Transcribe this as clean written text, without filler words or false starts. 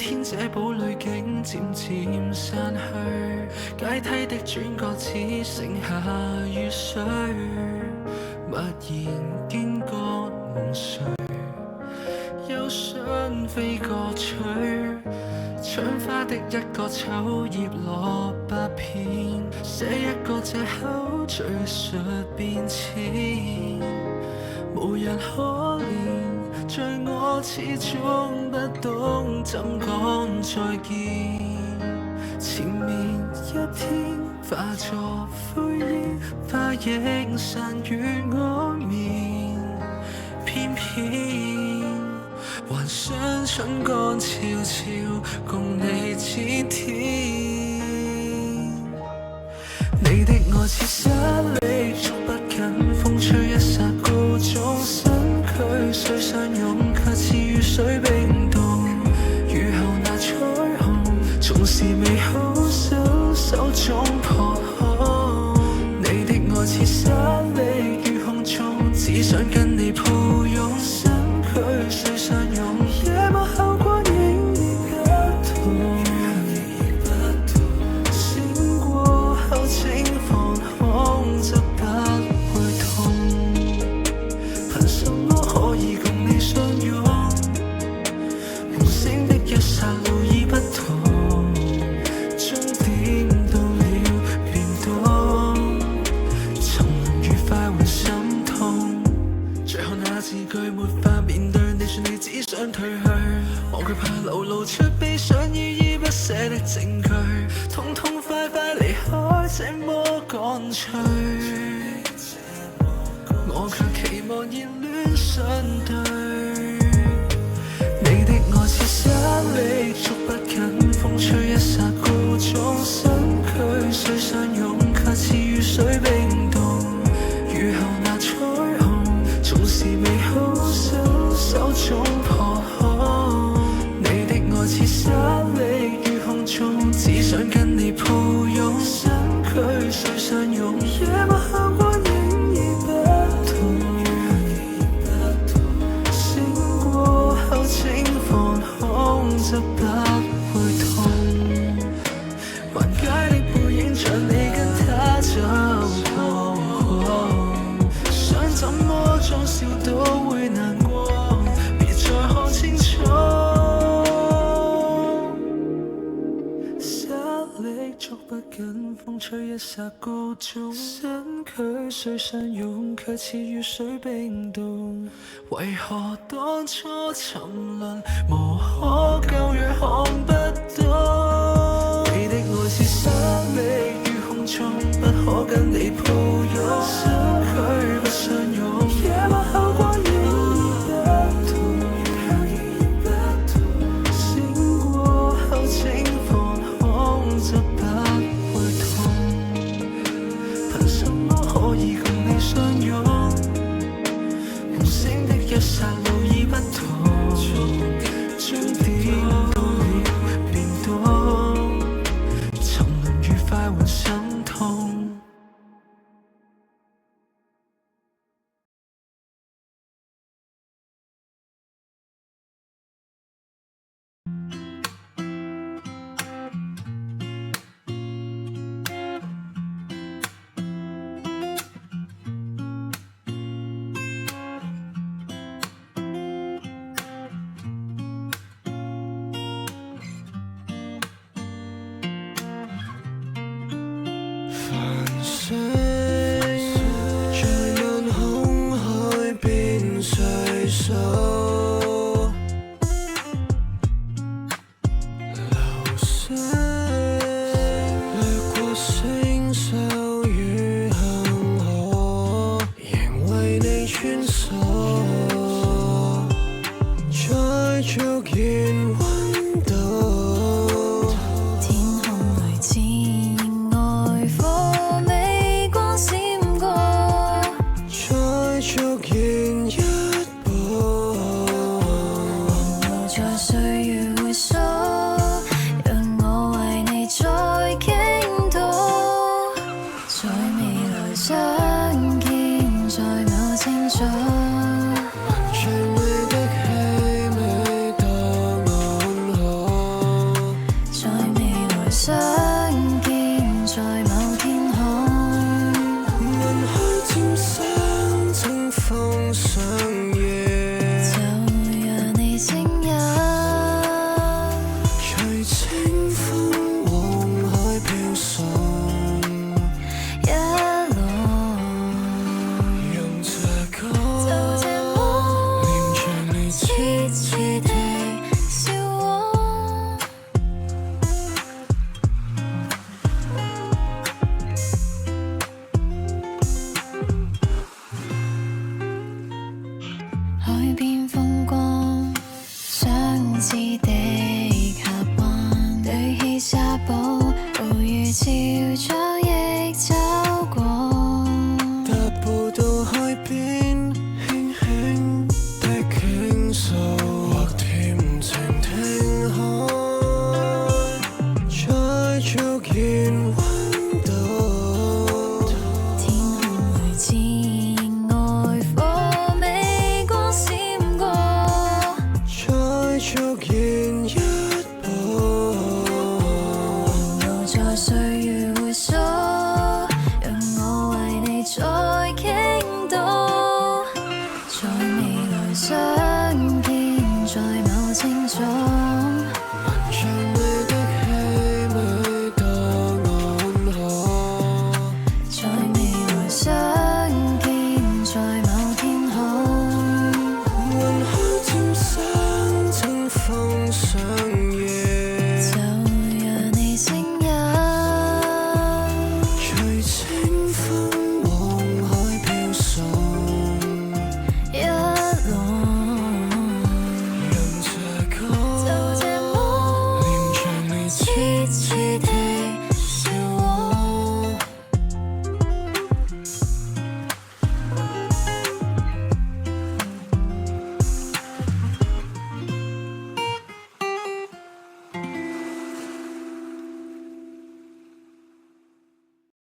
天這堡壘竟漸漸散去，階梯的轉角只剩下雨水，默然經過夢碎，憂傷飛過吹，窗花的一個秋葉落百片，寫一個借口敘述變遷，無人可憐，像我始終不懂怎講再見。前面一天化作灰煙，花影散於我面，偏偏還想春乾悄悄共你指天。你的愛似沙礫，捉不緊，風吹一剎高中身軀，雖相擁卻似雨水冰凍。雨後那彩虹，縱是美好手中破空。你的愛似沙礫於空中，只想跟你抱擁，身軀雖相擁，夜幕後光影已不同。醒過後請放空，則不會痛。憑什麼可以共你相擁？夢醒的一剎路已不同。退去，我卻怕流露出悲傷依依不捨的證據，痛痛快快離開這麼乾脆，我卻期望熱戀相對。你的愛似沙礫，捉不緊，風吹一剎高中身軀，雖相擁卻似雨水冰凍。雨後那彩虹，縱是美好手中破空。你的愛似沙礫於空中，只想跟你抱擁，身軀雖相擁，夜幕後光影已不同。醒過後請放空，則不會痛。橫街的背影像你跟他走過，想怎麼裝笑都會難過，別再看清楚。沙礫捉不緊，風吹一剎高中，身軀雖相擁，卻似雨水冰凍。為何當初沉淪，無可救藥看不到？你的愛似沙礫於空中，不可跟你抱擁，身軀不相擁，夜幕後光影已不同。醒過後請放空，則不會痛。憑什麼可以共你相擁？夢醒的一剎路已不同，終點到了變動，沉淪愉快還心痛。夜，就讓你聲音隨清風往海飄送，一路，用這歌就這麼念着你痴痴的笑我。海邊風光，相似的峽灣，堆起沙堡，暴雨潮漲亦走過。踏步到海邊，輕輕的傾訴，或甜情聽海，再續燃溫度。天空裏似愛火，微光閃過，再續燃一步，留在歲月回溯，讓我為你再傾倒，在未來相見，在